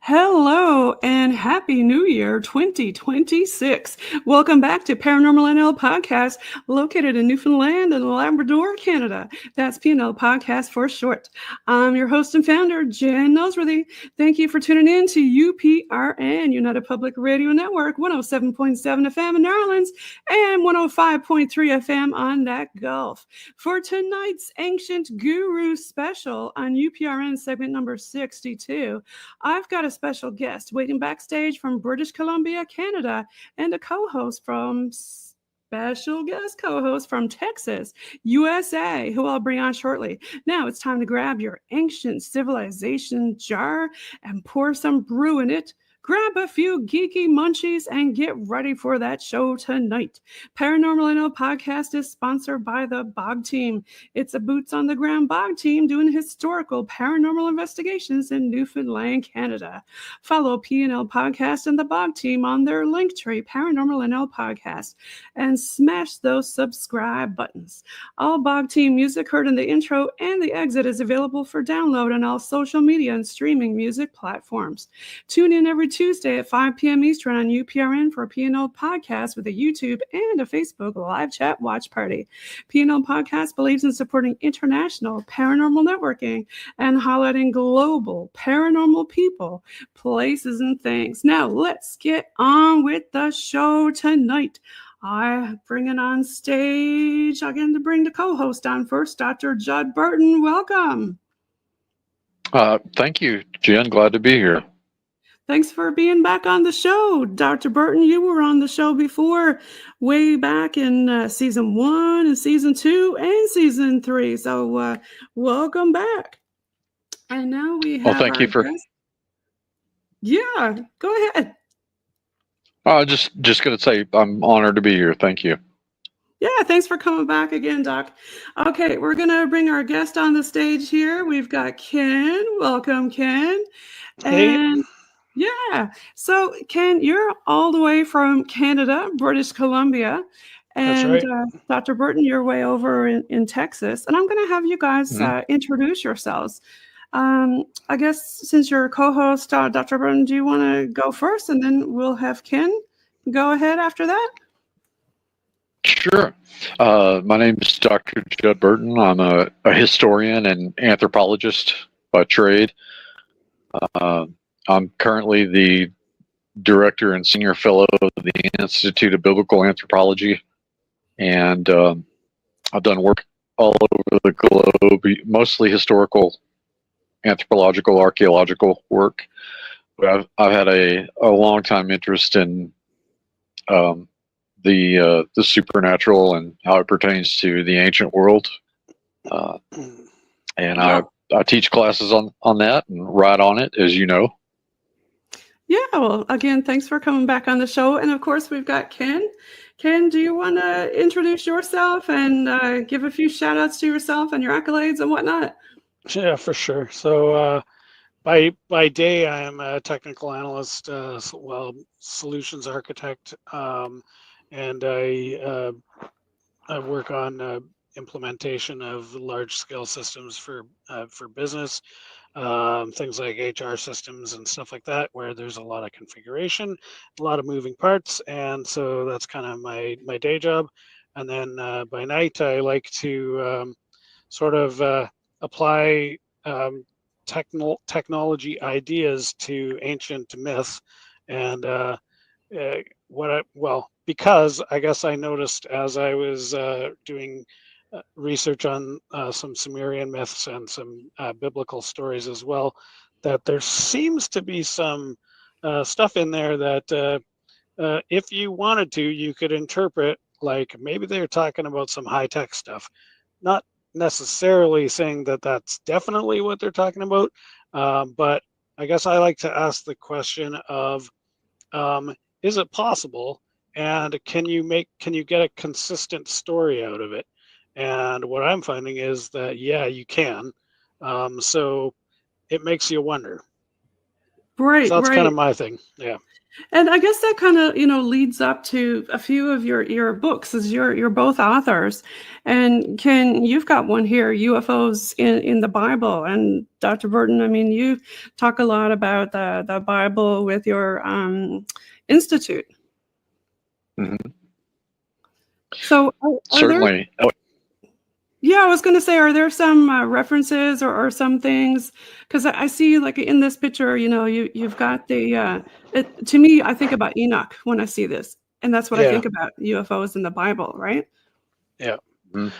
Hello and Happy New Year 2026. Welcome back to Paranormal NL Podcast, located in Newfoundland and Labrador, Canada. That's PNL Podcast for short. I'm your host and founder, Jen Noseworthy. Thank you for tuning in to UPRN, United Public Radio Network, 107.7 FM in New Orleans and 105.3 FM on that Gulf. For tonight's Ancient Guru special on UPRN segment number 62, I've got a special guest waiting backstage from British Columbia, Canada, and a co-host from Texas, USA, who I'll bring on shortly. Now it's time to grab your ancient civilization jar and pour some brew in it. Grab a few geeky munchies and get ready for that show tonight. Paranormal NL Podcast is sponsored by the Bog Team. It's a boots-on-the-ground Bog Team doing historical paranormal investigations in Newfoundland, Canada. Follow PNL Podcast and the Bog Team on their Linktree, Paranormal NL Podcast, and smash those subscribe buttons. All Bog Team music heard in the intro and the exit is available for download on all social media and streaming music platforms. Tune in every Tuesday at 5 p.m. Eastern on UPRN for a PNL Podcast with a YouTube and a Facebook live chat watch party. PNL Podcast believes in supporting international paranormal networking and highlighting global paranormal people, places, and things. Now, let's get on with the show tonight. I bring it on stage again to bring the co-host on first, Dr. Judd Burton. Welcome. Thank you, Jen. Glad to be here. Thanks for being back on the show, Dr. Burton. You were on the show before, way back in season 1 and season 2 and season 3. So welcome back. And now we have. Well, thank you for. Guest. Yeah, go ahead. Just going to say I'm honored to be here. Thank you. Yeah, thanks for coming back again, Doc. Okay, we're going to bring our guest on the stage here. We've got Ken. Welcome, Ken. And yeah, so Ken, you're all the way from Canada, British Columbia. And That's right. Dr. Burton, you're way over in Texas. And I'm going to have you guys introduce yourselves. I guess since you're a co-host, Dr. Burton, do you want to go first? And then we'll have Ken go ahead after that. Sure. My name is Dr. Judd Burton. I'm a historian and anthropologist by trade. I'm currently the director and senior fellow of the Institute of Biblical Anthropology. And I've done work all over the globe, mostly historical, anthropological, archaeological work. But I've had a long time interest in the supernatural and how it pertains to the ancient world. And I teach classes on that and write on it, as you know. Yeah, well, again, thanks for coming back on the show. And of course, we've got Ken. Ken, do you want to introduce yourself and give a few shout outs to yourself and your accolades and whatnot? Yeah, for sure. So by day, I am a technical analyst, solutions architect, and I work on implementation of large-scale systems for business, things like HR systems and stuff like that, where there's a lot of configuration, a lot of moving parts, and so that's kind of my day job. And then by night, I like to sort of apply technology ideas to ancient myths, and because I guess I noticed as I was doing research on some Sumerian myths and some biblical stories as well, that there seems to be some stuff in there that if you wanted to, you could interpret like maybe they're talking about some high-tech stuff. Not necessarily saying that that's definitely what they're talking about, but I guess I like to ask the question of, is it possible, and can you get a consistent story out of it? And what I'm finding is that, yeah, you can. So it makes you wonder. Right, So that's right. kind of my thing. Yeah. And I guess that kind of, leads up to a few of your books, as you're both authors. And Ken, you've got one here, UFOs in the Bible. And Dr. Burton, I mean, you talk a lot about the Bible with your institute. Mm-hmm. So Certainly. Yeah, I was going to say, are there some references or some things? Because I see, like in this picture, you've got the. To me, I think about Enoch when I see this, and that's what I think about UFOs in the Bible, right? Yeah. Mm-hmm.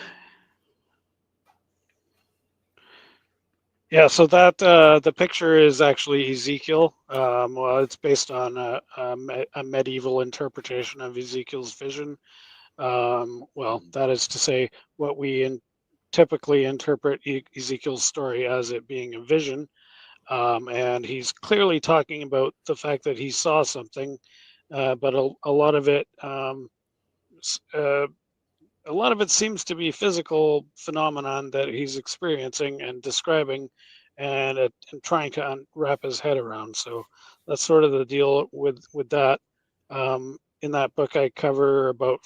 Yeah. So that the picture is actually Ezekiel. Well, it's based on a medieval interpretation of Ezekiel's vision. Well, that is to say, what we typically interpret Ezekiel's story as it being a vision. And he's clearly talking about the fact that he saw something, but a lot of it, seems to be physical phenomenon that he's experiencing and describing, and trying to wrap his head around. So that's sort of the deal with that. In that book, I cover about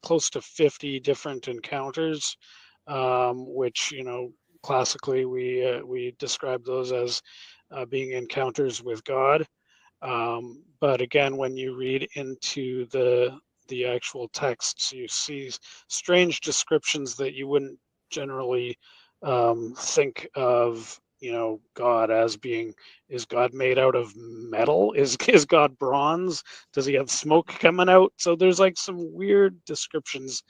close to 50 different encounters, which classically we describe those as being encounters with God. But again, when you read into the actual texts, you see strange descriptions that you wouldn't generally think of God as being. Is God made out of metal? Is God bronze? Does he have smoke coming out? So there's like some weird descriptions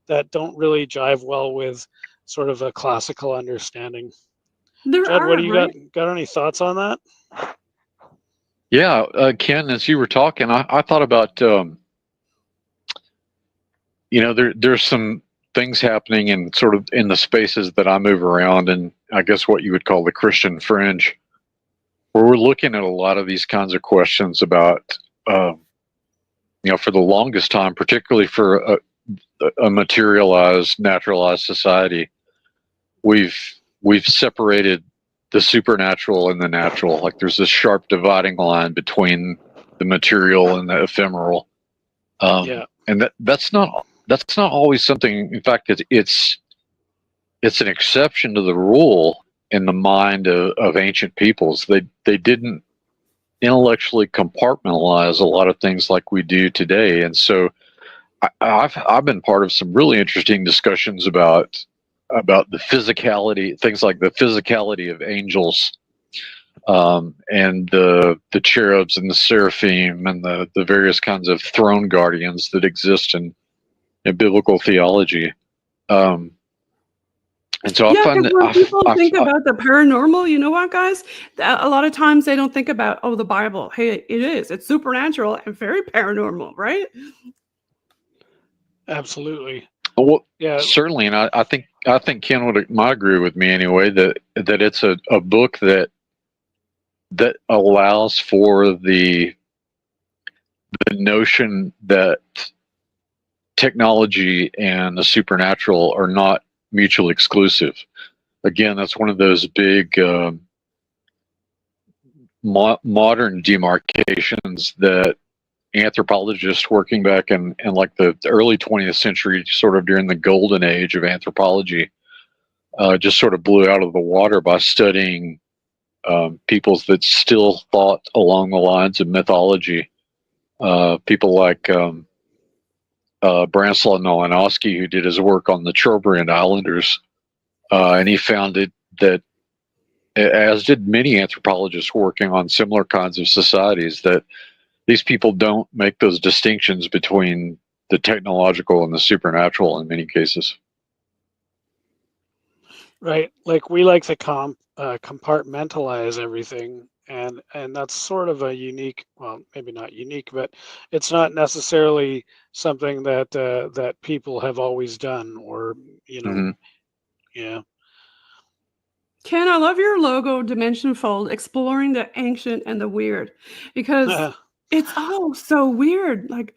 that don't really jive well with sort of a classical understanding. Judd, what do you got any thoughts on that? Yeah, Ken, as you were talking, I thought about, there's some things happening in sort of in the spaces that I move around, and I guess what you would call the Christian fringe, where we're looking at a lot of these kinds of questions about, for the longest time, particularly for a materialized, naturalized society, we've separated the supernatural and the natural. Like there's this sharp dividing line between the material and the ephemeral. And that's not always something. In fact, it's an exception to the rule in the mind of ancient peoples. They didn't intellectually compartmentalize a lot of things like we do today. And so I've been part of some really interesting discussions about the physicality, things like the physicality of angels, and the cherubs and the seraphim and the various kinds of throne guardians that exist in biblical theology. And so I find that when people think about the paranormal, you know what, guys? A lot of times they don't think about, the Bible. Hey, it's supernatural and very paranormal, right? Absolutely. Well, yeah, certainly, and I think Ken might agree with me anyway that it's a book that allows for the notion that technology and the supernatural are not mutually exclusive. Again, that's one of those big modern demarcations that anthropologists working back in like the early 20th century, sort of during the golden age of anthropology, just sort of blew out of the water by studying peoples that still thought along the lines of mythology. People like Branislaw Malinowski, who did his work on the Trobriand Islanders, and he found that, as did many anthropologists working on similar kinds of societies, that these people don't make those distinctions between the technological and the supernatural in many cases. Right. Like we like to compartmentalize everything, and that's sort of a unique, well, maybe not unique, but it's not necessarily something that people have always done, or yeah. Ken, I love your logo, Dimension Fold, exploring the ancient and the weird, because it's all so weird. Like,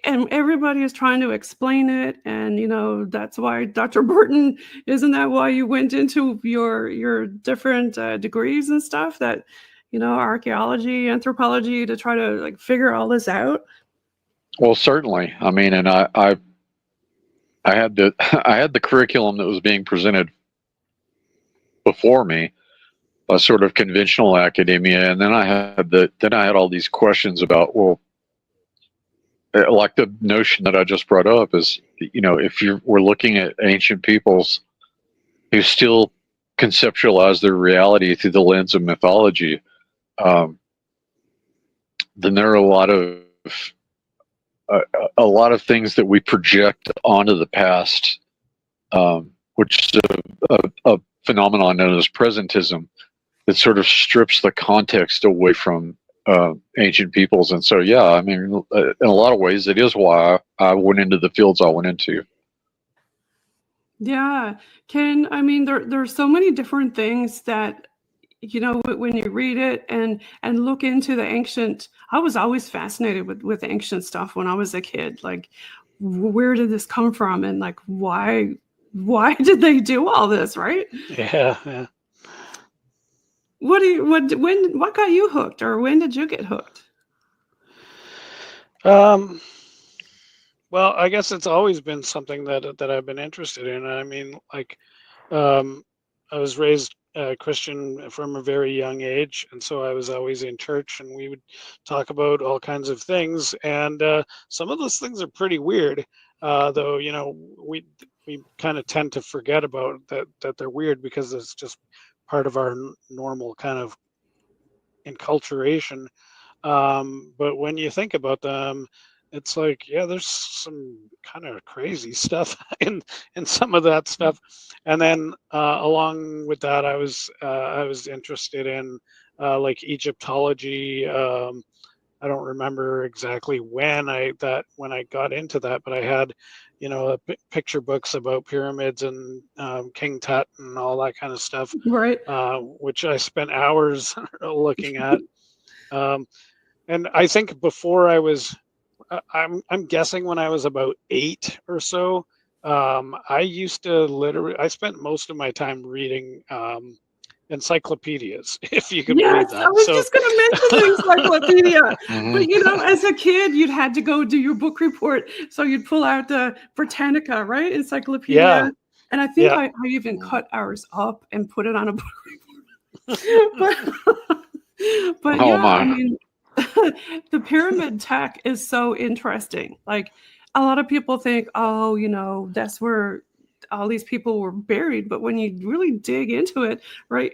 and everybody is trying to explain it, and that's why Dr. Burton, isn't that why you went into your different degrees and stuff? That archaeology, anthropology to try to like figure all this out? Well, certainly. I mean, and I had the curriculum that was being presented before me by sort of conventional academia, and then I had all these questions about, well, like the notion that I just brought up is, if we're looking at ancient peoples who still conceptualize their reality through the lens of mythology, then there are a lot of things that we project onto the past, which is a phenomenon known as presentism, that sort of strips the context away from ancient peoples. And so, yeah, I mean, in a lot of ways, it is why I went into the fields I went into. Yeah, Ken, I mean, there's so many different things that, when you read it and look into the ancient, I was always fascinated with ancient stuff when I was a kid. Like, where did this come from? And like, why did they do all this, right? Yeah. What got you hooked, or when did you get hooked? Well, I guess it's always been something that I've been interested in. I mean, like, I was raised Christian from a very young age, and so I was always in church, and we would talk about all kinds of things. And some of those things are pretty weird, though. We kind of tend to forget about that they're weird because it's just part of our normal kind of enculturation. But when you think about them, it's like, yeah, there's some kind of crazy stuff in some of that stuff. And then along with that, I was interested in like Egyptology. I don't remember exactly when I got into that, but I had, picture books about pyramids and King Tut and all that kind of stuff, Right. which I spent hours looking at. And I think before I'm guessing when I was about 8 or so, I used to I spent most of my time reading encyclopedias, if you could believe that. I was just going to mention the encyclopedia. But as a kid, you'd had to go do your book report, so you'd pull out the Britannica, right, encyclopedia. Yeah. And I think I even cut ours up and put it on a book report. but I mean, the pyramid tech is so interesting. Like, a lot of people think, that's where all these people were buried. But when you really dig into it, right,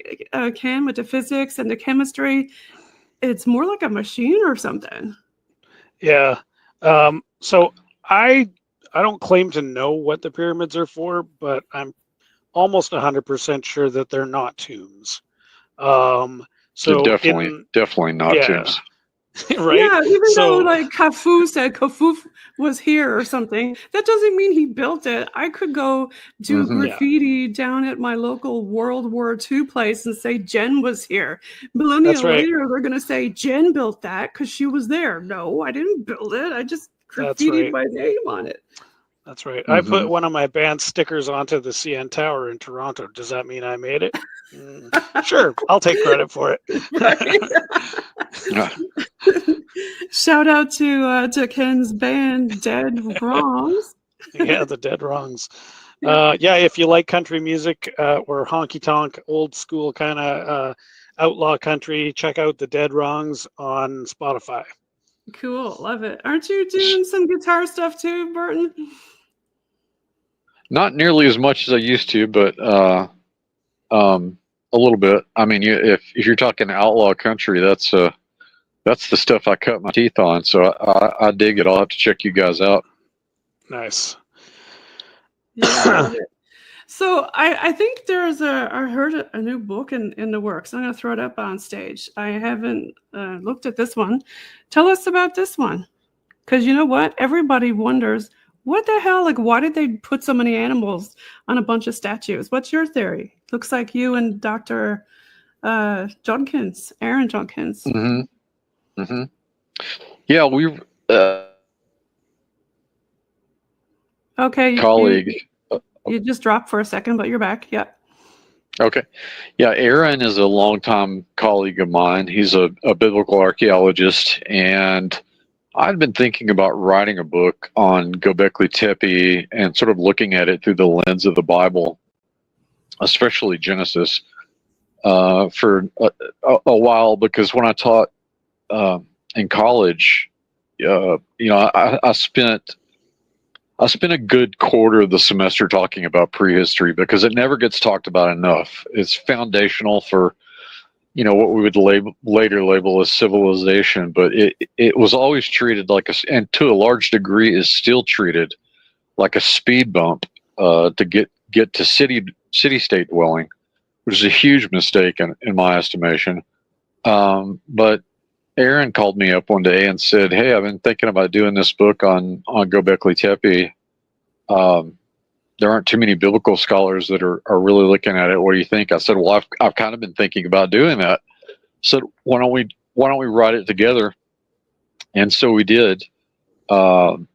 Ken, with the physics and the chemistry, it's more like a machine or something. Yeah. So I don't claim to know what the pyramids are for, but I'm almost 100% sure that they're not tombs. So definitely not tombs. Right? Yeah, even though like Khufu said Khufu was here or something, that doesn't mean he built it. I could go do graffiti down at my local World War II place and say Jen was here. Millennia later, they're going to say Jen built that because she was there. No, I didn't build it. I just graffitied my name on it. That's right. I put one of my band stickers onto the CN Tower in Toronto. Does that mean I made it? Sure, I'll take credit for it. Shout out to Ken's band, Dead Wrongs. Yeah, the Dead Wrongs. If you like country music or honky tonk, old school kind of outlaw country, check out the Dead Wrongs on Spotify. Cool, love it. Aren't you doing some guitar stuff too, Burton? Not nearly as much as I used to, but a little bit. I mean, if you're talking outlaw country, that's the stuff I cut my teeth on. So I dig it. I'll have to check you guys out. Nice. Yeah. So I think I heard a new book in the works. I'm going to throw it up on stage. I haven't looked at this one. Tell us about this one. Because you know what? Everybody wonders, what the hell? Like, why did they put so many animals on a bunch of statues? What's your theory? Looks like you and Dr. Junkins, Aaron Junkins. Mm-hmm. Mm-hmm. Yeah, we okay, colleague. You just dropped for a second, but you're back. Yep. Okay. Yeah, Aaron is a longtime colleague of mine. He's a biblical archaeologist, and I've been thinking about writing a book on Gobekli Tepe and sort of looking at it through the lens of the Bible, especially Genesis, for a while, because when I taught in college, I spent a good quarter of the semester talking about prehistory because it never gets talked about enough. It's foundational for, what we would later label as civilization, but it was always treated like and to a large degree is still treated like a speed bump to get to city-state dwelling, which is a huge mistake in my estimation. But Aaron called me up one day and said, "Hey, I've been thinking about doing this book on Gobekli Tepe. There aren't too many biblical scholars that are really looking at it. What do you think?" I said, "Well, I've kind of been thinking about doing that." So why don't we write it together? And so we did. And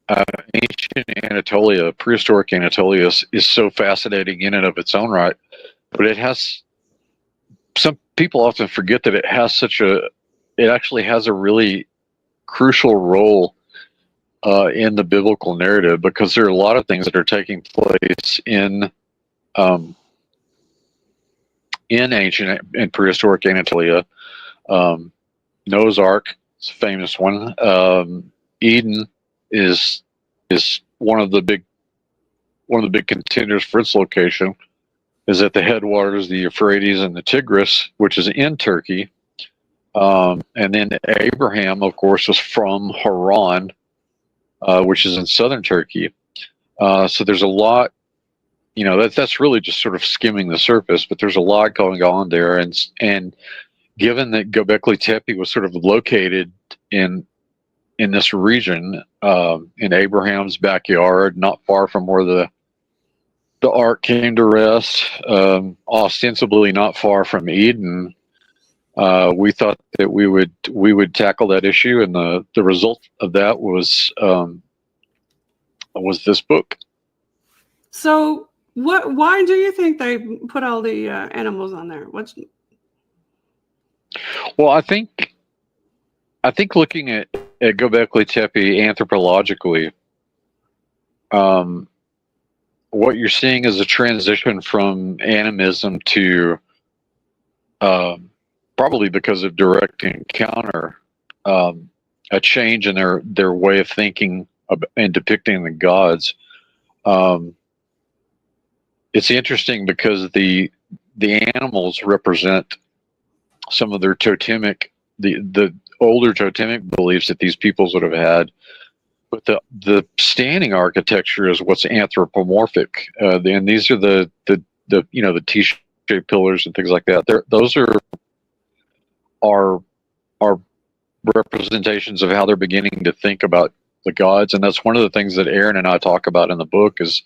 ancient Anatolia, prehistoric Anatolia, is so fascinating in and of its own right, but it has. Some people often forget that it actually has a really crucial role in the biblical narrative, because there are a lot of things that are taking place in ancient and prehistoric Anatolia. Noah's Ark is a famous one. Eden is one of the big contenders for its location. Is at the headwaters, the Euphrates and the Tigris, which is in Turkey. And then Abraham, of course, was from Haran, which is in southern Turkey. So there's a lot, that's really just sort of skimming the surface, but there's a lot going on there. And given that Gobekli Tepe was sort of located in this region, in Abraham's backyard, not far from where the ark came to rest, ostensibly not far from Eden, we thought that we would tackle that issue, and the result of that was this book. So, why do you think they put all the animals on there? Well, I think looking at Gobekli Tepe anthropologically, what you're seeing is a transition from animism to, probably because of direct encounter, a change in their way of thinking and depicting the gods. It's interesting because the animals represent some of their totemic, the older totemic beliefs that these peoples would have had. But the standing architecture is what's anthropomorphic, and these are the T-shaped pillars and things like that. Those are representations of how they're beginning to think about the gods, and that's one of the things that Aaron and I talk about in the book is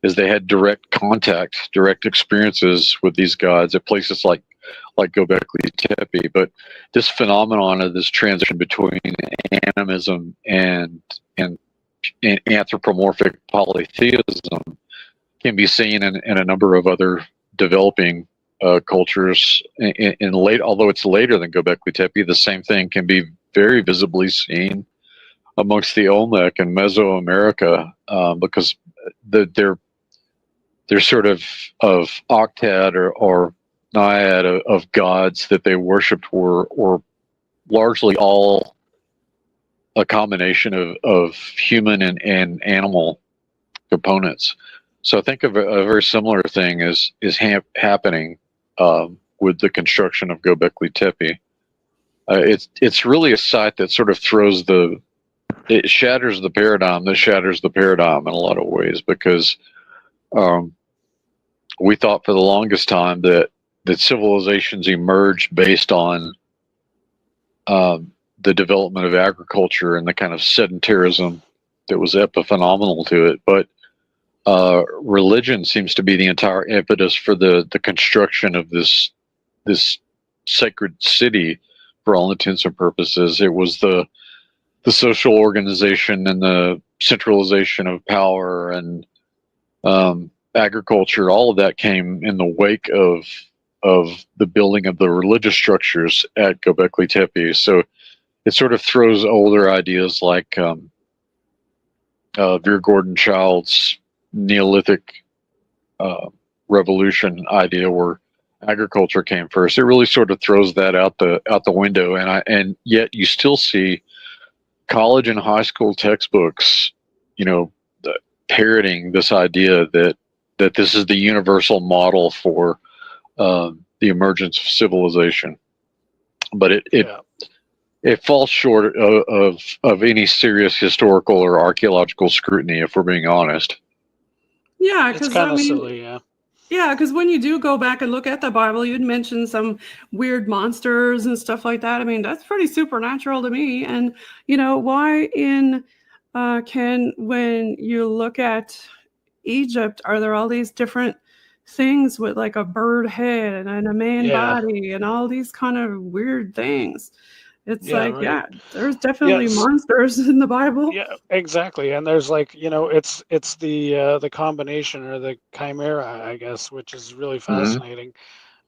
they had direct contact, direct experiences with these gods at places like Gobekli Tepe. But this phenomenon of this transition between animism and anthropomorphic polytheism can be seen in a number of other developing cultures. Although it's later than Gobekli Tepe, the same thing can be very visibly seen amongst the Olmec and Mesoamerica, because they're sort of octad or naiad of gods that they worshipped were largely all a combination of human and animal components. So I think a very similar thing is happening with the construction of Gobekli Tepe. It's really a site that sort of it shatters the paradigm in a lot of ways, because we thought for the longest time that civilizations emerged based on the development of agriculture and the kind of sedentarism that was epiphenomenal to it. But religion seems to be the entire impetus for the construction of this sacred city. For all intents and purposes, it was the social organization and the centralization of power, and agriculture, all of that came in the wake of the building of the religious structures at Gobekli Tepe. So it sort of throws older ideas like Veer Gordon Child's Neolithic revolution idea, where agriculture came first. It really sort of throws that out the window, and yet you still see college and high school textbooks, parroting this idea that this is the universal model for the emergence of civilization. But it falls short of any serious historical or archaeological scrutiny, if we're being honest. Yeah, It's because kind of silly, yeah. Yeah, because when you do go back and look at the Bible, you'd mentioned some weird monsters and stuff like that. I mean, that's pretty supernatural to me. And, why in Ken, when you look at Egypt, are there all these different things with like a bird head and a man body and all these kind of weird things? It's there's definitely monsters in the Bible. Yeah, exactly. And there's it's the combination or the chimera, I guess, which is really fascinating.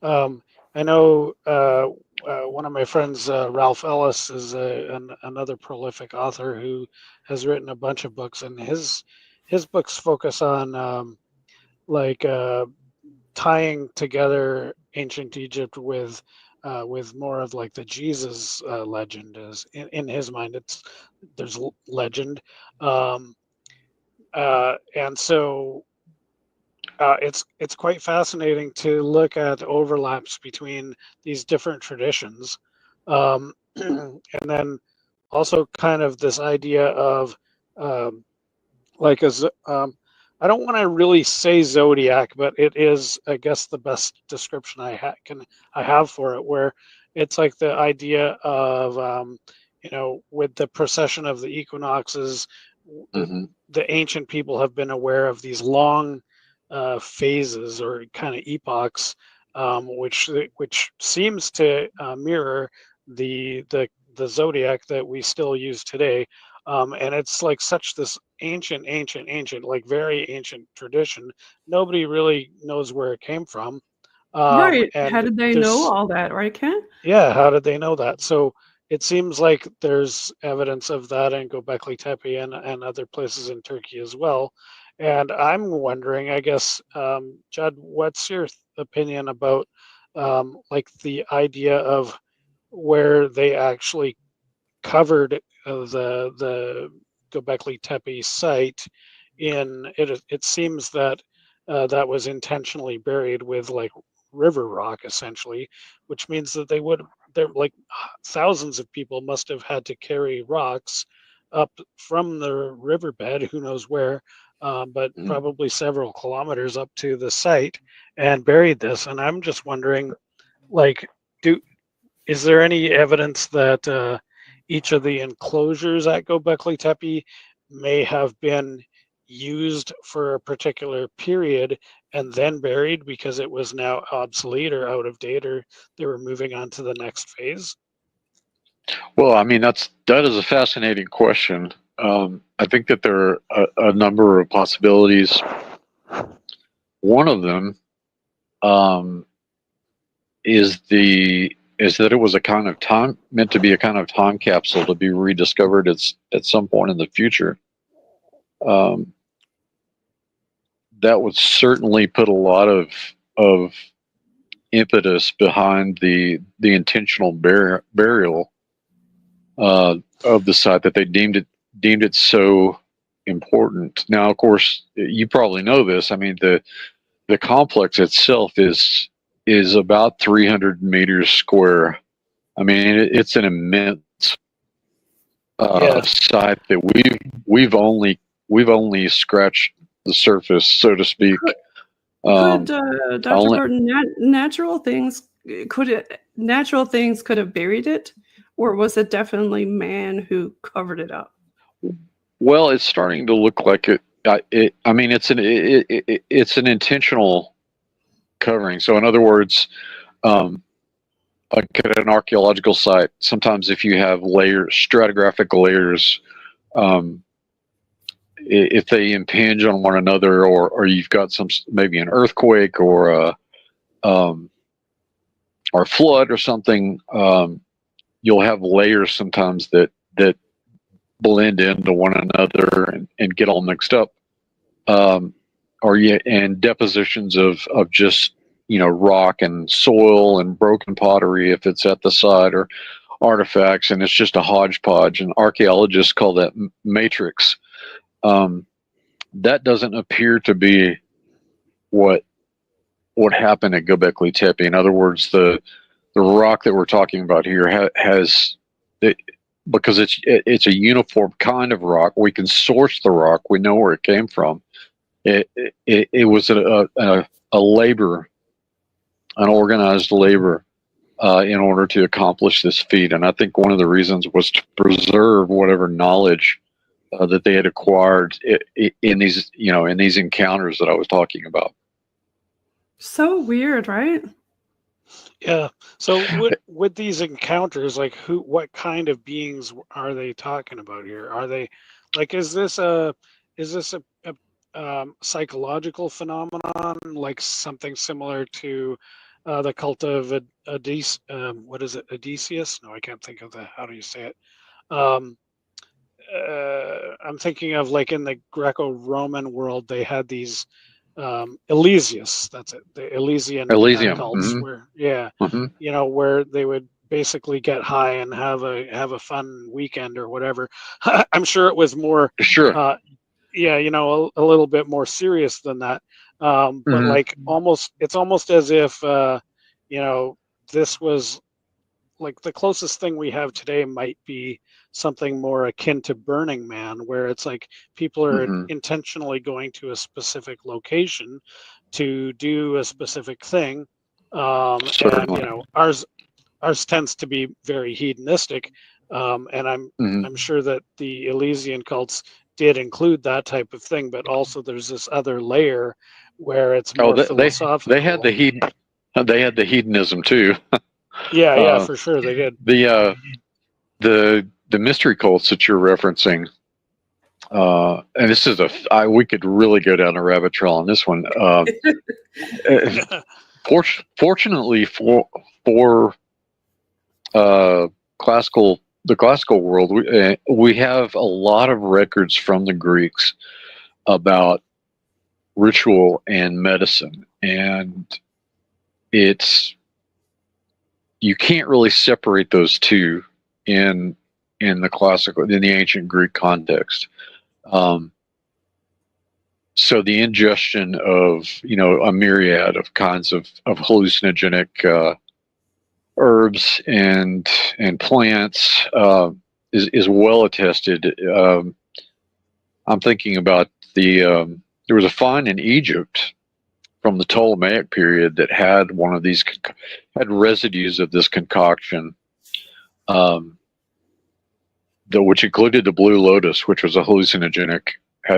I know one of my friends, Ralph Ellis, is another prolific author who has written a bunch of books, and his books focus on tying together ancient Egypt with more of like the Jesus legend. Is in his mind, there's legend, and so it's quite fascinating to look at overlaps between these different traditions, and then also kind of this idea of I don't want to really say zodiac, but it is, I guess, the best description I have for it, where it's like the idea of with the precession of the equinoxes, the ancient people have been aware of these long phases or kind of epochs, which seems to mirror the zodiac that we still use today. And it's like such this ancient, like very ancient tradition. Nobody really knows where it came from. Right. And How did they know all that, right, Ken? yeah, how did they know that? So it seems like there's evidence of that in Gobekli Tepe and other places in Turkey as well. And I'm wondering, I guess, Judd, what's your opinion about like the idea of where they actually covered the Gobekli Tepe site in it? It seems that that was intentionally buried with like river rock, essentially, which means that they're like thousands of people must have had to carry rocks up from the riverbed, who knows where, but probably several kilometers up to the site, and buried this. And I'm just wondering, like, is there any evidence that each of the enclosures at Gobekli Tepe may have been used for a particular period and then buried because it was now obsolete or out of date, or they were moving on to the next phase? Well, I mean, that is a fascinating question. I think that there are a number of possibilities. One of them is that it was a kind of meant to be a kind of time capsule to be rediscovered at some point in the future. That would certainly put a lot of impetus behind the intentional burial of the site, that they deemed it so important. Now, of course, you probably know this. I mean, the complex itself is about 300 meters square. I mean, it's an immense site that we've only scratched the surface, so to speak. Could Dr. Burton, natural things could have buried it, or was it definitely man who covered it up? Well, it's starting to look like it. I mean, it's an intentional covering. So, in other words, like at an archaeological site, sometimes if you have stratigraphic layers, if they impinge on one another, or you've got maybe an earthquake or a flood or something, you'll have layers sometimes that blend into one another and get all mixed up, and depositions of just rock and soil and broken pottery if it's at the site, or artifacts, and it's just a hodgepodge, and archaeologists call that matrix. That doesn't appear to be what happened at Gobekli Tepe. In other words, the rock that we're talking about here has because it's a uniform kind of rock. We can source the rock. We know where it came from. It was a labor, an organized labor, in order to accomplish this feat. And I think one of the reasons was to preserve whatever knowledge that they had acquired in these encounters that I was talking about. So weird, right? Yeah. So with these encounters, like what kind of beings are they talking about here? Are they like, is this a psychological phenomenon, like something similar to the cult of what is it? Odysseus? No, I can't think of how do you say it? I'm thinking of, like, in the Greco-Roman world, they had these Elysius, that's it, the Elysian cults, mm-hmm. where Mm-hmm. where they would basically get high and have a fun weekend or whatever. I'm sure it was more a little bit more serious than that. But mm-hmm. like it's almost as if this was like the closest thing we have today might be something more akin to Burning Man, where it's like people are Mm-hmm. intentionally going to a specific location to do a specific thing. And ours tends to be very hedonistic. And I'm sure that the Elysian cults did include that type of thing, but also there's this other layer where it's more philosophical. They had the hedonism too. Yeah, for sure they did. The mystery cults that you're referencing, and this is we could really go down a rabbit trail on this one. Fortunately for the classical world, we have a lot of records from the Greeks about ritual and medicine, and you can't really separate those two in the ancient Greek context. So the ingestion of a myriad of kinds of hallucinogenic herbs and plants is well attested. I'm thinking about there was a find in Egypt from the Ptolemaic period that had one of these had residues of this concoction, which included the blue lotus, which was had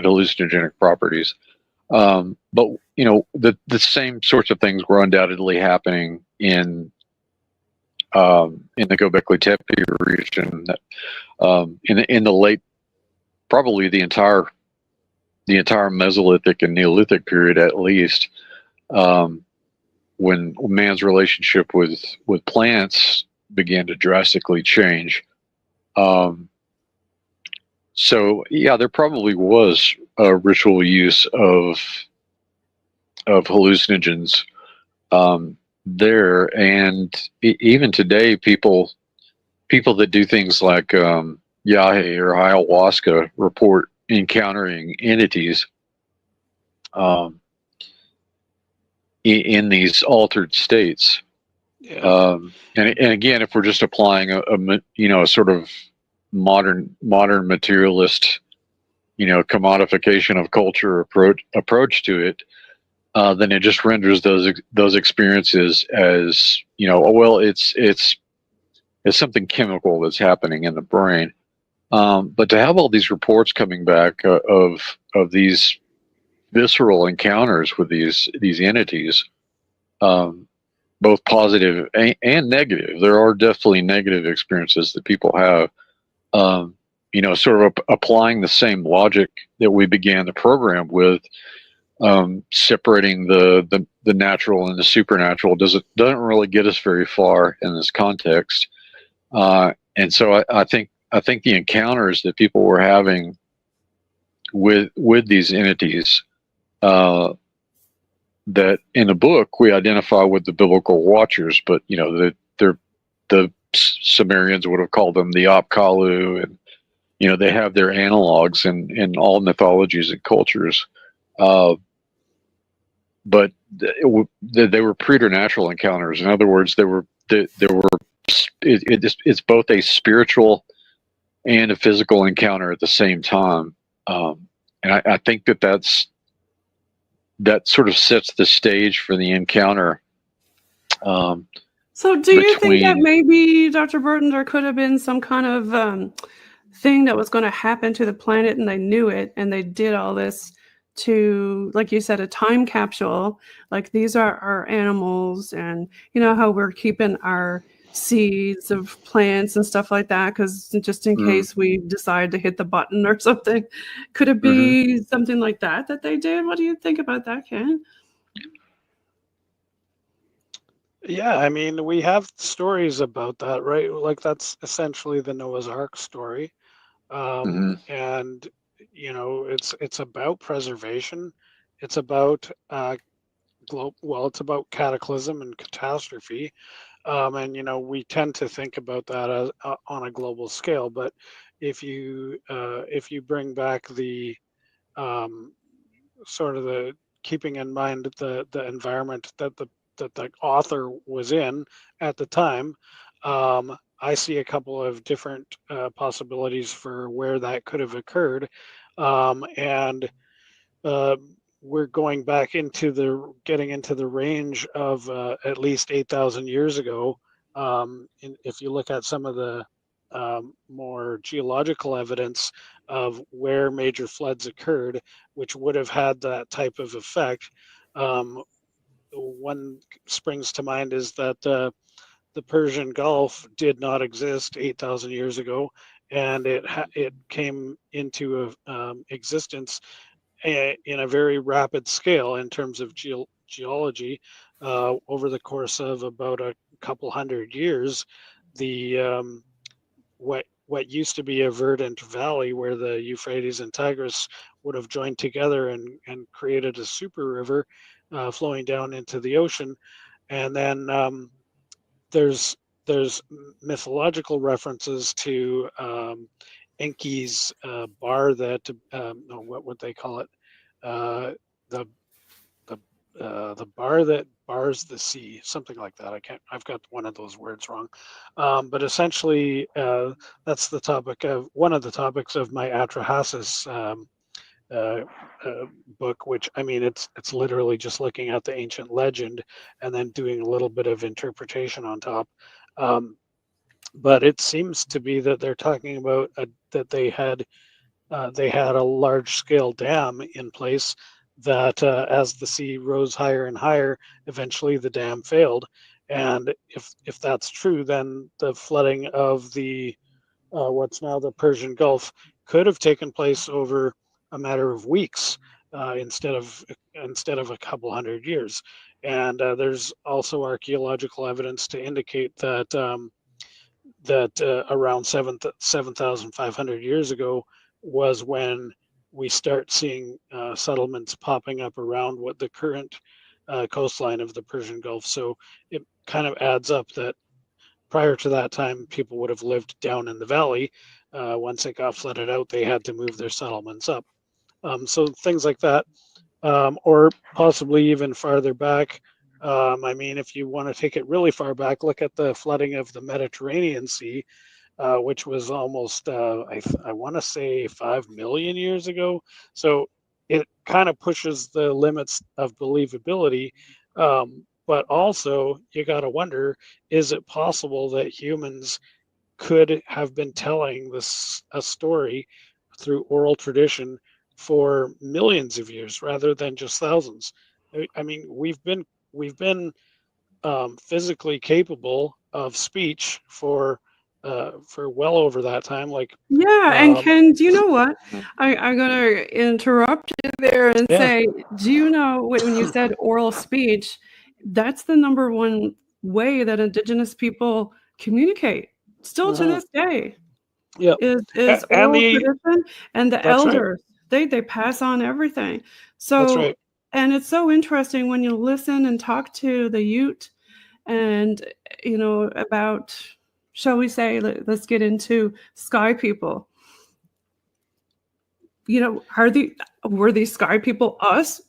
hallucinogenic properties. But the same sorts of things were undoubtedly happening in the Gobekli Tepe region. In the late, probably the entire Mesolithic and Neolithic period, at least, when man's relationship with plants began to drastically change. So yeah, there probably was a ritual use of hallucinogens there, and even today, people that do things like yahe or ayahuasca report encountering entities in these altered states. Yeah. And again, if we're just applying a sort of modern materialist, commodification of culture approach to it, then it just renders those experiences as it's something chemical that's happening in the brain. But to have all these reports coming back of these visceral encounters with these entities, both positive and negative. There are definitely negative experiences that people have. sort of applying the same logic that we began the program with, separating the natural and the supernatural doesn't really get us very far in this context. And so I think the encounters that people were having with these entities, that in the book we identify with the biblical watchers, but the Sumerians would have called them the Apkallu, and they have their analogs in all mythologies and cultures. But they were preternatural encounters. In other words, it's both a spiritual and a physical encounter at the same time. And I think that sort of sets the stage for the encounter. So do you think that maybe, Dr. Burton, there could have been some kind of thing that was going to happen to the planet and they knew it and they did all this to, like you said, a time capsule, like these are our animals, and how we're keeping our seeds of plants and stuff like that, because just in case we decide to hit the button or something. Could it be something like that they did? What do you think about that, Ken? Yeah, I mean, we have stories about that, right? Like that's essentially the Noah's Ark story. And it's about preservation. It's about it's about cataclysm and catastrophe. And we tend to think about that as on a global scale. But if you bring back the sort of the keeping in mind the environment that the author was in at the time, I see a couple of different possibilities for where that could have occurred, and we're going back getting into the range of at least 8,000 years ago. If you look at some of the more geological evidence of where major floods occurred, which would have had that type of effect. One springs to mind is that the Persian Gulf did not exist 8,000 years ago, and it came into existence in a very rapid scale in terms of geology over the course of about a couple hundred years. The what used to be a verdant valley where the Euphrates and Tigris would have joined together and created a super river flowing down into the ocean. And then there's mythological references to Enki's bar that what would they call it? The bar that bars the sea, something like that. I've got one of those words wrong. But essentially, that's the topic of one of the topics of my Atrahasis book, which, I mean, it's literally just looking at the ancient legend and then doing a little bit of interpretation on top. But it seems to be that they're talking about that they had a large scale dam in place that as the sea rose higher and higher, eventually the dam failed. And if that's true, then the flooding of the what's now the Persian Gulf could have taken place over a matter of weeks instead of a couple hundred years. And there's also archaeological evidence to indicate that around 7,500 years ago was when we start seeing settlements popping up around what the current coastline of the Persian Gulf. So it kind of adds up that prior to that time, people would have lived down in the valley. Once it got flooded out, they had to move their settlements up. So things like that, or possibly even farther back. I mean, if you want to take it really far back, look at the flooding of the Mediterranean Sea, which was almost, I want to say 5 million years ago. So it kind of pushes the limits of believability. But also, you got to wonder, is it possible that humans could have been telling a story through oral tradition for millions of years rather than just thousands? I mean, we've been physically capable of speech for for well over that time. Like, Yeah, and Ken, do you know what? I'm going to interrupt you there and say, do you know when you said oral speech, that's the number one way that Indigenous people communicate still to this day. Yeah, is oral tradition, and the elders, they pass on everything. So that's right. And it's so interesting when you listen and talk to the Ute and, you know, about, shall we say, let's get into sky people. You know, were these sky people us?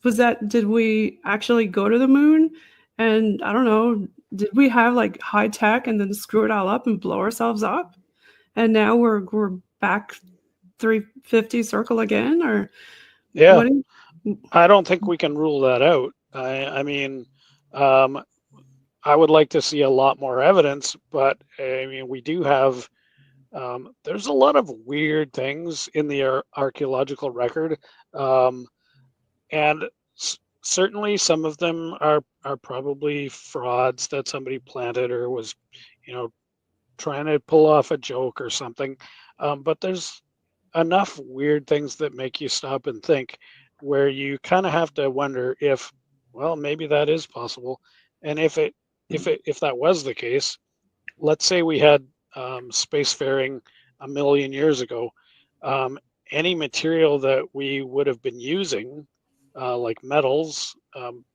Did we actually go to the moon? And I don't know, did we have like high tech and then screw it all up and blow ourselves up? And now we're back 350 circle again? Or I don't think we can rule that out. I mean, I would like to see a lot more evidence, but I mean, we do have. There's a lot of weird things in the archaeological record, and certainly some of them are probably frauds that somebody planted or was, you know, trying to pull off a joke or something. But there's enough weird things that make you stop and think, where you kind of have to wonder if, well, maybe that is possible, and if that was the case, let's say we had spacefaring 1 million years ago, any material that we would have been using, like metals,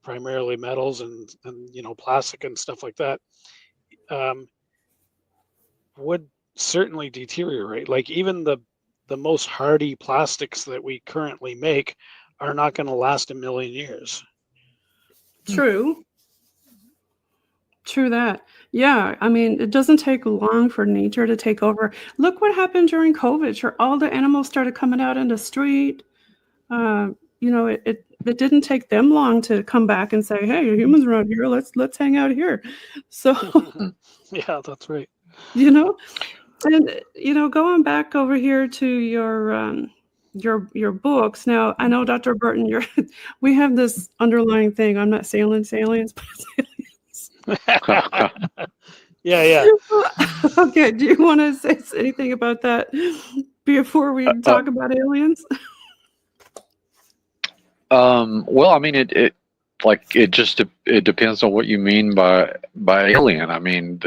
primarily metals and you know, plastic and stuff like that, would certainly deteriorate. Like even the most hardy plastics that we currently make are not going to last 1 million years. True that. Yeah, I mean, it doesn't take long for nature to take over. Look what happened during COVID. Sure, all the animals started coming out in the street. You know, it didn't take them long to come back and say, "Hey, humans around here. Let's hang out here." So, yeah, that's right. You know, and you know, going back over here to your books. Now, I know, Dr. Burton, we have this underlying thing. I'm not saying aliens, but yeah. Okay, do you want to say anything about that before we talk about aliens? Well, I mean, it depends on what you mean by alien. I mean,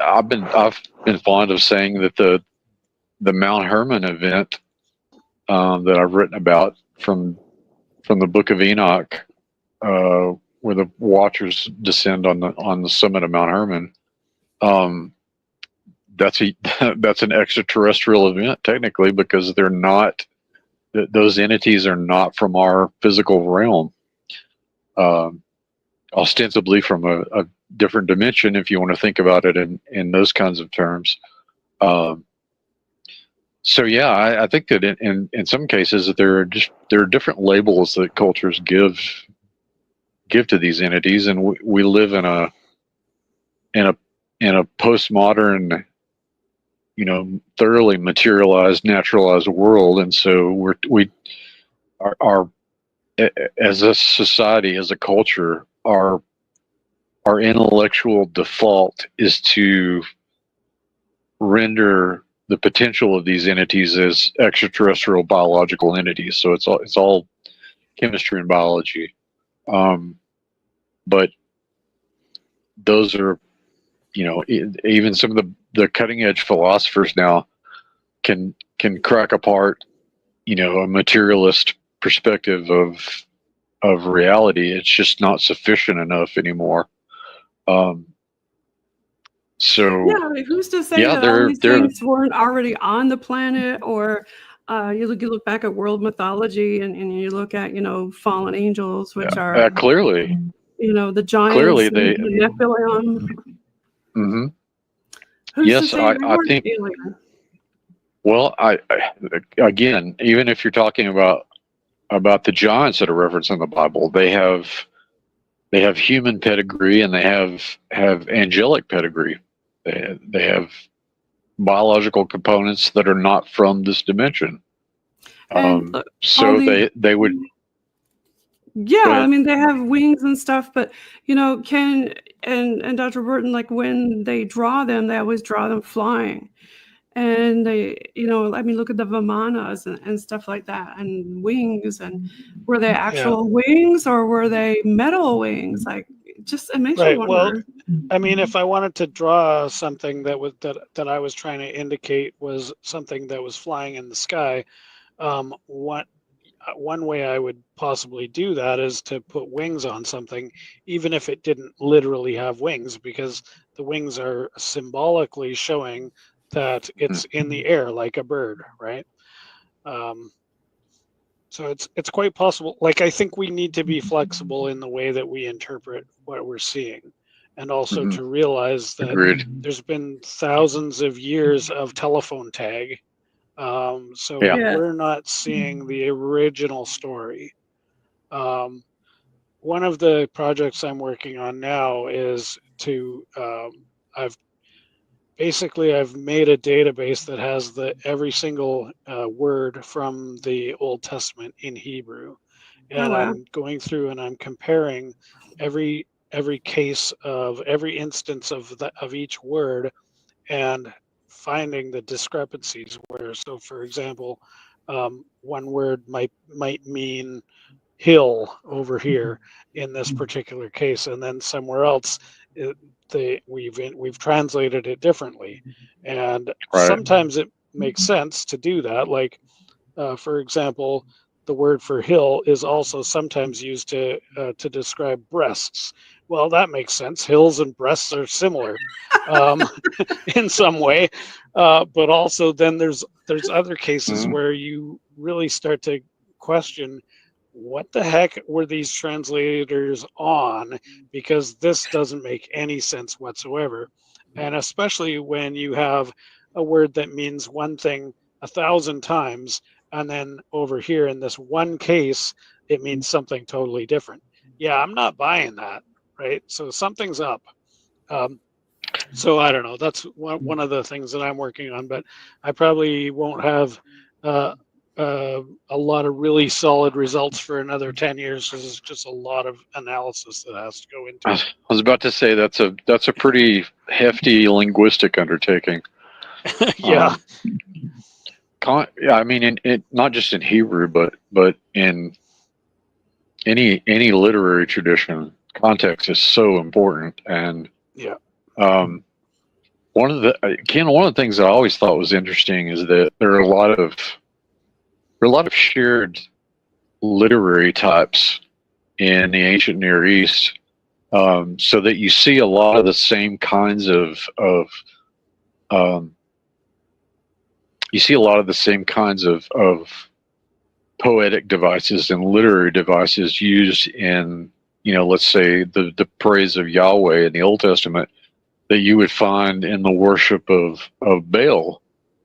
I've been fond of saying that the Mount Hermon event that I've written about from the Book of Enoch, where the Watchers descend on the summit of Mount Hermon. That's an extraterrestrial event technically, because they're not; those entities are not from our physical realm. Ostensibly from a different dimension, if you want to think about it in those kinds of terms. So yeah, I think that in some cases there are different labels that cultures give to these entities, and we live in a postmodern, you know, thoroughly materialized, naturalized world, and so we are as a society, as a culture, our intellectual default is to render the potential of these entities as extraterrestrial biological entities. So it's all chemistry and biology. But those are, you know, even some of the cutting edge philosophers now can crack apart, you know, a materialist perspective of reality. It's just not sufficient enough anymore. So yeah, who's to say that all these things weren't already on the planet? Or you look back at world mythology and you look at, you know, fallen angels, which are clearly, you know, the giants, clearly the Nephilim. Mm-hmm. Yes, I think. Alien? Well, I again, even if you're talking about the giants that are referenced in the Bible, they have human pedigree and they have angelic pedigree. They have biological components that are not from this dimension. So they would. Yeah, ahead. I mean they have wings and stuff, but Ken and Dr. Burton, like when they draw them, they always draw them flying. And they, I mean, look at the Vimanas and stuff like that, and wings. And were they actual wings or were they metal wings? Like, it makes you Right. wonder. Well, I mean, if I wanted to draw something that I was trying to indicate was something that was flying in the sky, one way I would possibly do that is to put wings on something, even if it didn't literally have wings, because the wings are symbolically showing that it's in the air like a bird, right? So it's quite possible. Like, I think we need to be flexible in the way that we interpret what we're seeing, and also to realize that Agreed. there's been thousands of years of telephone tag. So we're not seeing the original story. One of the projects I'm working on now is to I've made a database that has every single word from the Old Testament in Hebrew, and I'm going through and I'm comparing every case of every instance of each word, and finding the discrepancies. So for example, one word might mean hill over here in this particular case, and then somewhere else we've translated it differently, and sometimes it makes sense to do that. Like, for example, the word for hill is also sometimes used to describe breasts. Well, that makes sense. Hills and breasts are similar in some way, but also then there's other cases where you really start to question, what the heck were these translators on? Because this doesn't make any sense whatsoever. And especially when you have a word that means one thing 1,000 times, and then over here in this one case, it means something totally different. Yeah, I'm not buying that, right? So something's up. So I don't know. That's one of the things that I'm working on, but I probably won't have a lot of really solid results for another 10 years, because it's just a lot of analysis that has to go into it. I was about to say that's a pretty hefty linguistic undertaking. Yeah. I mean, not just in Hebrew, but in any literary tradition, context is so important. And one of the things that I always thought was interesting is that there are a lot of shared literary types in the ancient Near East, so that you see a lot of the same kinds of poetic devices and literary devices used in, let's say the praise of Yahweh in the Old Testament, that you would find in the worship of Baal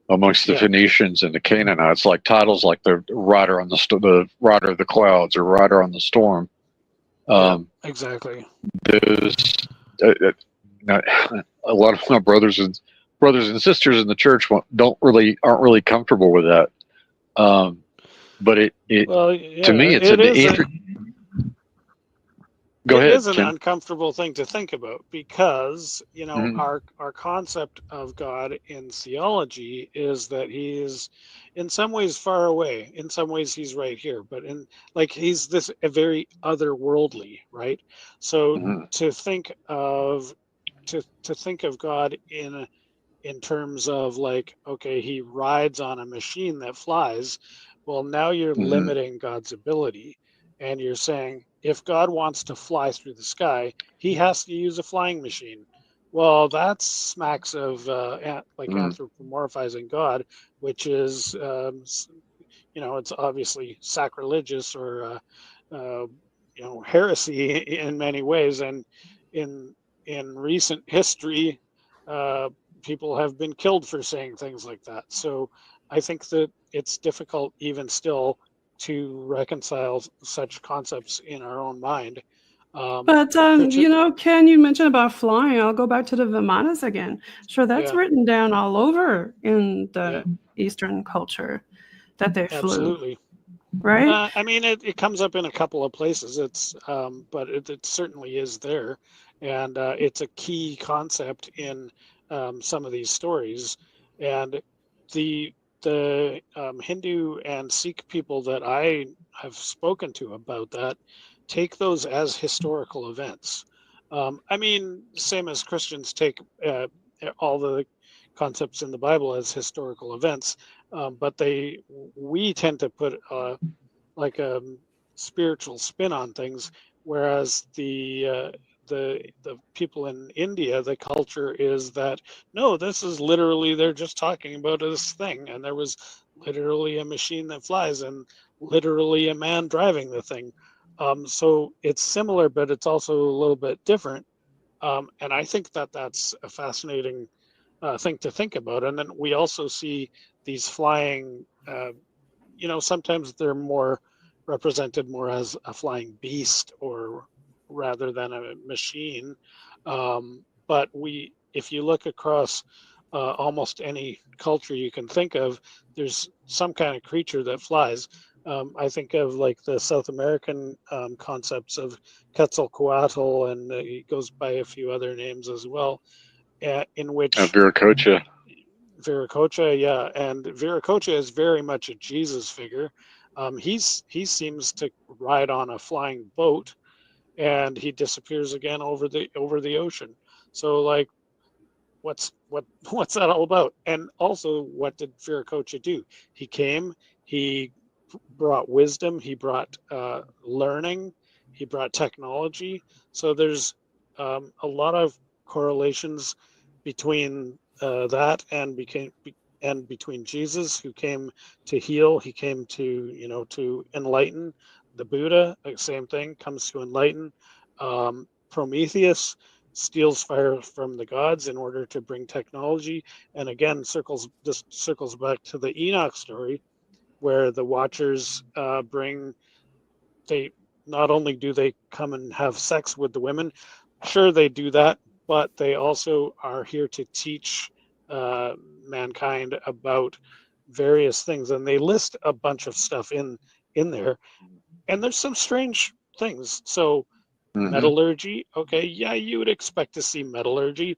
amongst the Phoenicians and the Canaanites, like titles like the rider on the rider of the clouds or rider on the storm. Exactly. Those a lot of my brothers and sisters in the church aren't really comfortable with that. But to me, it is an uncomfortable thing to think about, because our concept of God in theology is that he is in some ways far away, in some ways he's right here, but he's a very otherworldly, right? So to think of God in terms of okay, he rides on a machine that flies. Well, now you're limiting God's ability, and you're saying, if God wants to fly through the sky, he has to use a flying machine. Well, that smacks of anthropomorphizing God, which is, it's obviously sacrilegious or, heresy in many ways. And in recent history, people have been killed for saying things like that. So I think that it's difficult even still to reconcile such concepts in our own mind. But Ken, you mentioned about flying. I'll go back to the Vimanas again. Sure, that's written down all over in the Eastern culture that they flew. Absolutely. right? I mean, it comes up in a couple of places. But it certainly is there, and it's a key concept in some of these stories. And the Hindu and Sikh people that I have spoken to about that take those as historical events. I mean, same as Christians take all the concepts in the Bible as historical events, but we tend to put like a spiritual spin on things, whereas the people in India, the culture is that no, this is literally they're just talking about this thing, and there was literally a machine that flies and literally a man driving the thing. So it's similar, but it's also a little bit different. And I think that that's a fascinating thing to think about. And then we also see these flying. Sometimes they're more represented more as a flying beast or rather than a machine. But if you look across almost any culture you can think of, there's some kind of creature that flies. I think of like the South American concepts of Quetzalcoatl, and it goes by a few other names as well, in which Viracocha. Viracocha, yeah, and Viracocha is very much a Jesus figure. He seems to ride on a flying boat, and he disappears again over the ocean. So like, what's that all about? And also, what did Viracocha do? He came, he brought wisdom, he brought learning, he brought technology. So there's a lot of correlations between that and between Jesus, who came to heal, he came to enlighten. The Buddha, same thing, comes to enlighten. Prometheus steals fire from the gods in order to bring technology, and again circles back to the Enoch story, where the Watchers they not only do they come and have sex with the women, sure they do that, but they also are here to teach mankind about various things, and they list a bunch of stuff in there, and there's some strange things. So metallurgy, okay, yeah, you would expect to see metallurgy,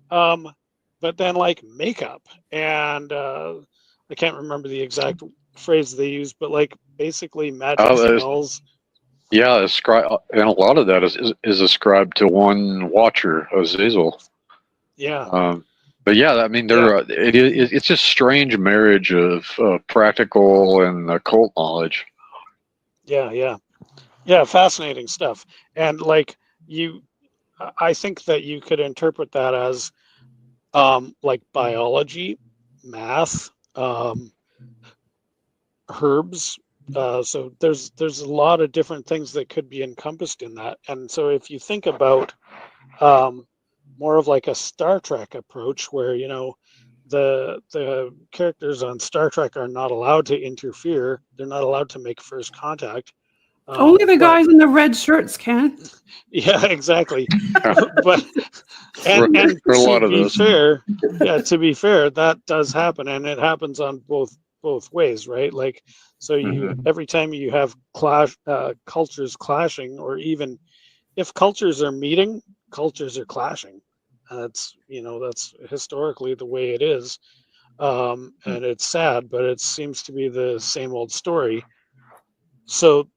but then like makeup and I can't remember the exact phrase they use, but like basically magic spells. Yeah, and a lot of that is ascribed to one Watcher, Azazel. Yeah. But yeah, I mean, it's a strange marriage of practical and occult knowledge. Yeah, fascinating stuff. And like I think that you could interpret that as like biology, math, herbs. So there's a lot of different things that could be encompassed in that. And so if you think about more of like a Star Trek approach, where the characters on Star Trek are not allowed to interfere, they're not allowed to make first contact. Only the guys in the red shirts can. Yeah, exactly. But and for a lot of to be those. fair, that does happen, and it happens on both ways, right? Like, so every time you have cultures clashing, or even if cultures are meeting, cultures are clashing. That's historically the way it is, and it's sad, but it seems to be the same old story. So,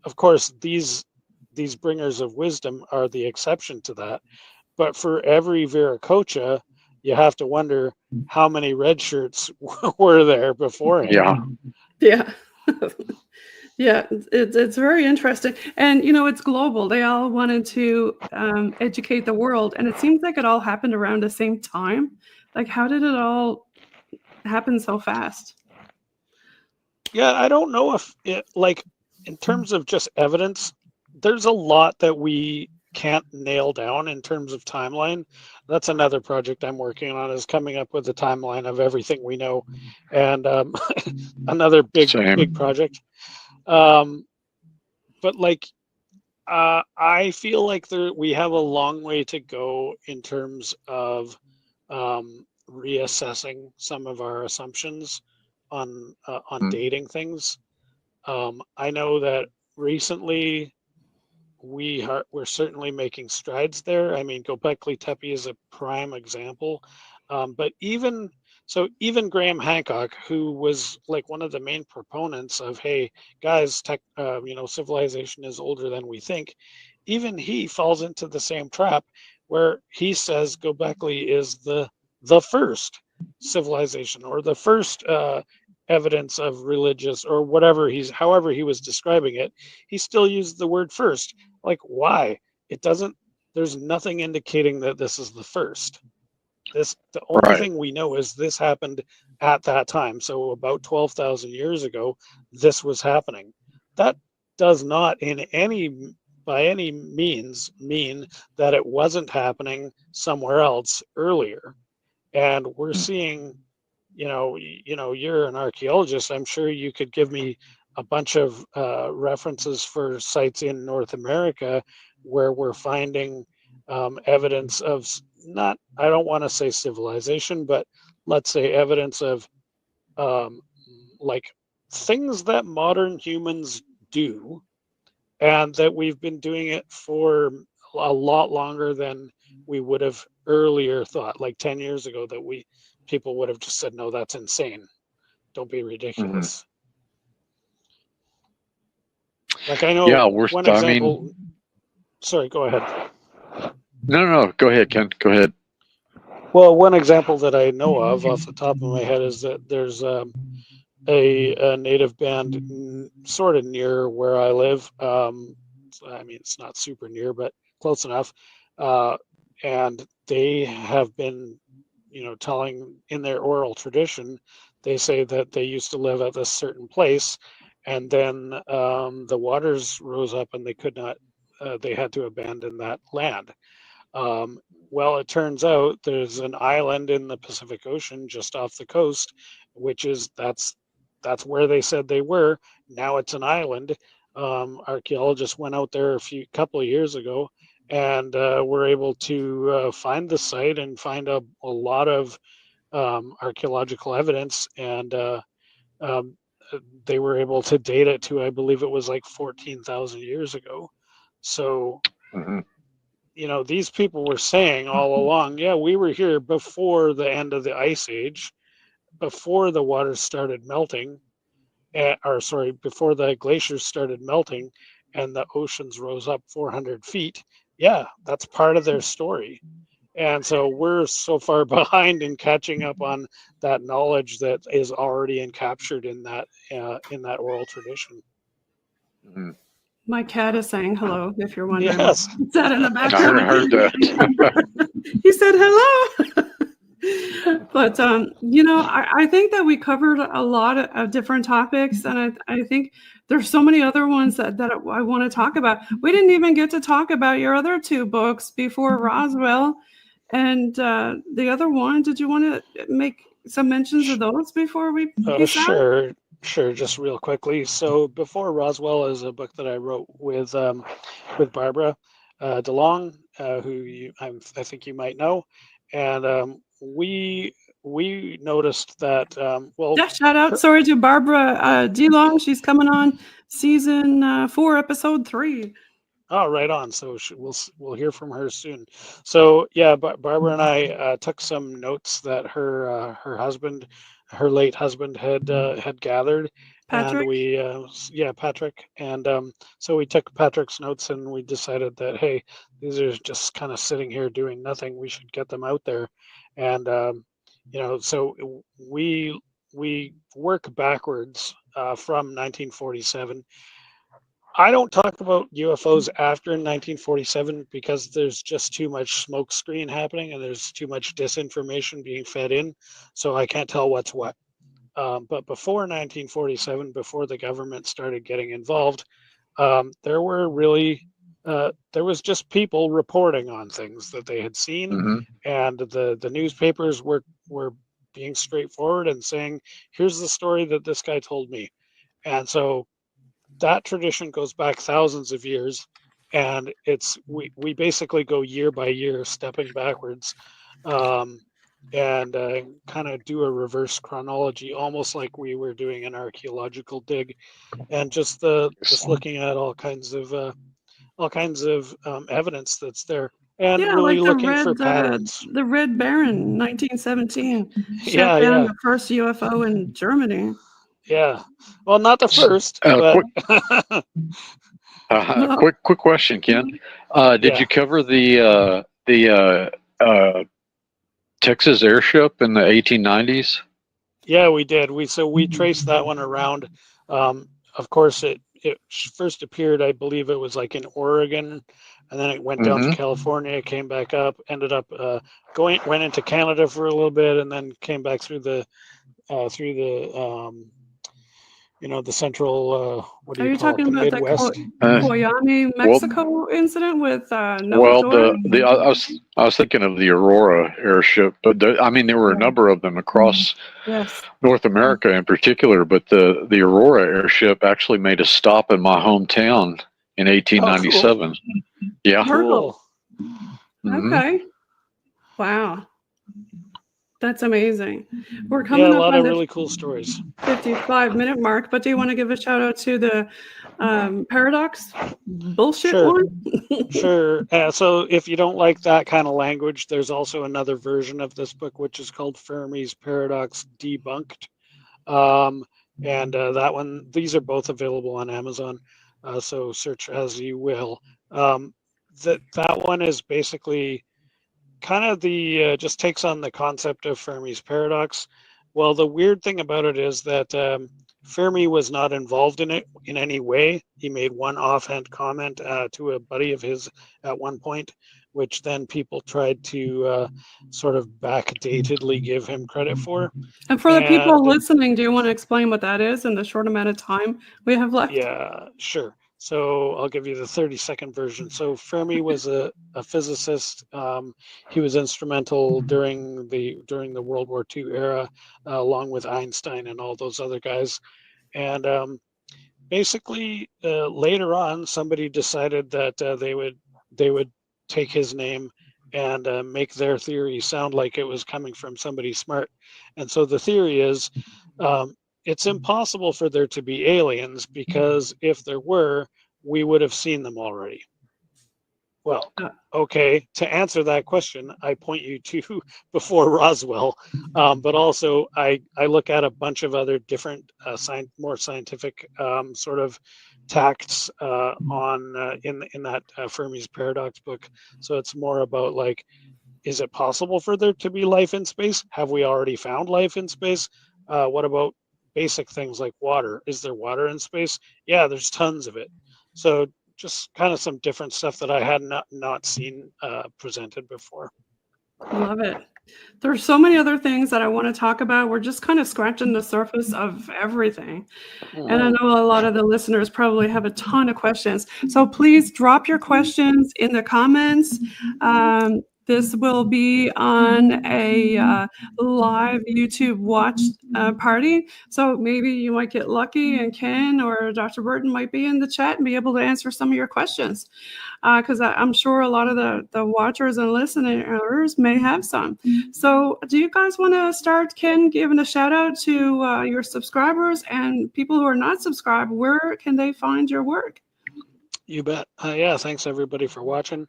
of course, these bringers of wisdom are the exception to that. But for every Viracocha, you have to wonder how many red shirts were there beforehand. Yeah. Yeah, it's very interesting. And, it's global. They all wanted to educate the world. And it seems like it all happened around the same time. Like, how did it all happen so fast? Yeah, I don't know if like, in terms of just evidence, there's a lot that we can't nail down in terms of timeline. That's another project I'm working on, is coming up with a timeline of everything we know, and another big project. But like, I feel like we have a long way to go in terms of reassessing some of our assumptions on dating things. I know that recently we're certainly making strides there. I mean, Gobekli Tepe is a prime example. But even Graham Hancock, who was like one of the main proponents of, hey, guys, civilization is older than we think, even he falls into the same trap where he says Gobekli is the first civilization, or the first evidence of religious, or however he was describing it. He still used the word first. Like, why? There's nothing indicating that this is the first. The only thing we know is this happened at that time. So about 12,000 years ago, this was happening. That does not by any means mean that it wasn't happening somewhere else earlier. And we're seeing, you're an archaeologist. I'm sure you could give me a bunch of references for sites in North America where we're finding evidence of I don't want to say civilization, but let's say evidence of like things that modern humans do, and that we've been doing it for a lot longer than we would have earlier thought, like 10 years ago, that people would have just said, no, that's insane. Don't be ridiculous. Like, I know one example. Sorry, go ahead. No, go ahead, Ken. Go ahead. Well, one example that I know of off the top of my head is that there's a native band sort of near where I live. I mean, it's not super near, but close enough. And they have been, telling in their oral tradition, they say that they used to live at this certain place, and then the waters rose up and they could not, they had to abandon that land. Well, it turns out there's an island in the Pacific Ocean just off the coast, that's where they said they were. Now it's an island. Archaeologists went out there a couple of years ago, and were able to find the site and find a lot of archaeological evidence, and they were able to date it to, I believe it was like 14,000 years ago. So, these people were saying all along, yeah, we were here before the end of the Ice Age, before the waters started melting, before the glaciers started melting and the oceans rose up 400 feet. Yeah, that's part of their story. And so we're so far behind in catching up on that knowledge that is already encaptured in that oral tradition. My cat is saying hello, if you're wondering. Yes. What's that in the background? I heard that. He said hello. But, I think that we covered a lot of different topics, and I think there's so many other ones that I want to talk about. We didn't even get to talk about your other two books before Roswell, and the other one. Did you want to make some mentions of those before we? Sure. Just real quickly. So Before Roswell is a book that I wrote with Barbara DeLong, who I think you might know, and we noticed that. Shout out! Sorry to Barbara DeLong. She's coming on season 4, episode 3. Oh, right on. So we'll hear from her soon. So yeah, Barbara and I took some notes that her late husband had gathered. Patrick? And Patrick. And so we took Patrick's notes and we decided that, hey, these are just kind of sitting here doing nothing. We should get them out there. And so we work backwards from 1947. I don't talk about UFOs after 1947 because there's just too much smoke screen happening and there's too much disinformation being fed in, so I can't tell what's what. But before 1947, before the government started getting involved, there was just people reporting on things that they had seen, and the newspapers were being straightforward and saying, here's the story that this guy told me. And so that tradition goes back thousands of years, and we basically go year by year, stepping backwards. and kind of do a reverse chronology, almost like we were doing an archaeological dig, and just looking at all kinds of evidence that's there, and Yeah, really like looking for patterns. the Red Baron, 1917, shot Yeah, down yeah, the first UFO in Germany. yeah. Well, not the first, but No. Quick question, Ken. Did Yeah. you cover the Texas airship in the 1890s? Yeah, we did. We traced that one around. Of course, it first appeared, I believe it was like in Oregon, and then it went down to Mm-hmm. California, came back up, ended up went into Canada for a little bit, and then came back through the the central, what do Are you you call it, talking the about the Midwest. Koyami, Well, Mexico incident with well, Noah? I was thinking of the Aurora airship, but there were a number of them across Yes. North America in particular. But the Aurora airship actually made a stop in my hometown in Oh, 1897. Yeah. cool. Mhm. Okay. Wow. That's amazing. We're Yeah, coming a up lot on of the really cool stories. 55-minute mark, but do you want to give a shout out to the paradox bullshit Sure. one? Sure. So if you don't like that kind of language, there's also another version of this book, which is called Fermi's Paradox Debunked. And that one, these are both available on Amazon. So search as you will. That one is basically kind of just takes on the concept of Fermi's paradox. Well, the weird thing about it is that Fermi was not involved in it in any way. He made one offhand comment to a buddy of his at one point, which then people tried to sort of backdatedly give him credit for. And for the people listening, do you want to explain what that is in the short amount of time we have left? Yeah, sure. So I'll give you the 30-second version. So Fermi was a physicist. He was instrumental during the World War II era, along with Einstein and all those other guys. And basically, later on, somebody decided that they would take his name and make their theory sound like it was coming from somebody smart. And so the theory is, it's impossible for there to be aliens, because if there were, we would have seen them already. Well, okay, to answer that question, I point you to before Roswell, but also I look at a bunch of other different more scientific sort of tacts in that Fermi's Paradox book. So it's more about like, is it possible for there to be life in space? Have we already found life in space? What about basic things like water? Is there water in space? Yeah, there's tons of it. So just kind of some different stuff that I had not seen presented before. Love it. There's so many other things that I want to talk about. We're just kind of scratching the surface of everything. And I know a lot of the listeners probably have a ton of questions. So please drop your questions in the comments. This will be on a live YouTube watch party. So maybe you might get lucky and Ken or Dr. Burton might be in the chat and be able to answer some of your questions. Because I'm sure a lot of the watchers and listeners may have some. So do you guys want to start, Ken, giving a shout out to your subscribers and people who are not subscribed? Where can they find your work? You bet. Yeah, thanks everybody for watching.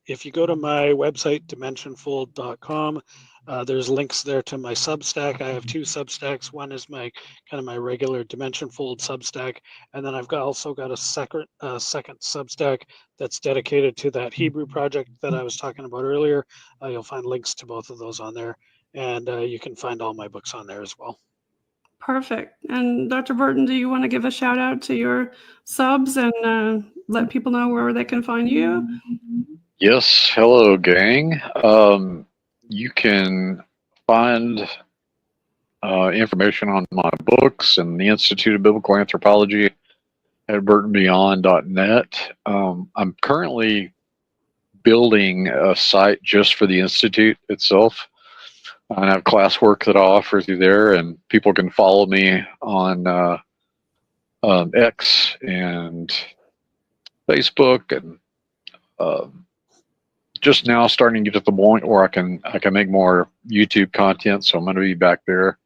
If you go to my website, dimensionfold.com, there's links there to my Substack. I have two Substacks. One is my regular Dimension Fold Substack, and then I've also got a second Substack that's dedicated to that Hebrew project that I was talking about earlier. You'll find links to both of those on there, and you can find all my books on there as well. Perfect. And Dr. Burton, do you want to give a shout out to your subs and let people know where they can find you? Yes. Hello, gang. You can find information on my books and the Institute of Biblical Anthropology at burtonbeyond.net. I'm currently building a site just for the Institute itself. I have classwork that I offer through there, and people can follow me on X and Facebook and just now starting to get to the point where I can make more YouTube content. So I'm going to be back there.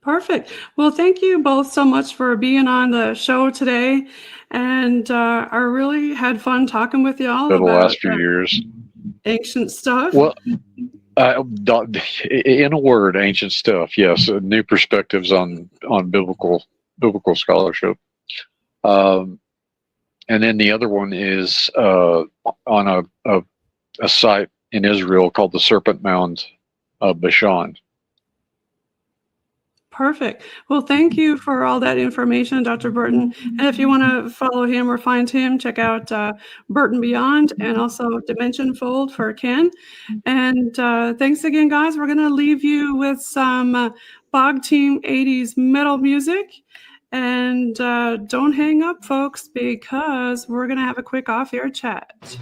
Perfect. Well, thank you both so much for being on the show today. And I really had fun talking with y'all For the about last few years. Ancient stuff. Well, in a word, ancient stuff. Yes, new perspectives on biblical scholarship. And then the other one is on a site in Israel called the Serpent Mound of Bashan. Perfect. Well, thank you for all that information, Dr. Burton. And if you want to follow him or find him, check out Burton Beyond and also Dimension Fold for Ken. And thanks again, guys. We're going to leave you with some Bog Team 80s metal music. And don't hang up, folks, because we're going to have a quick off-air chat.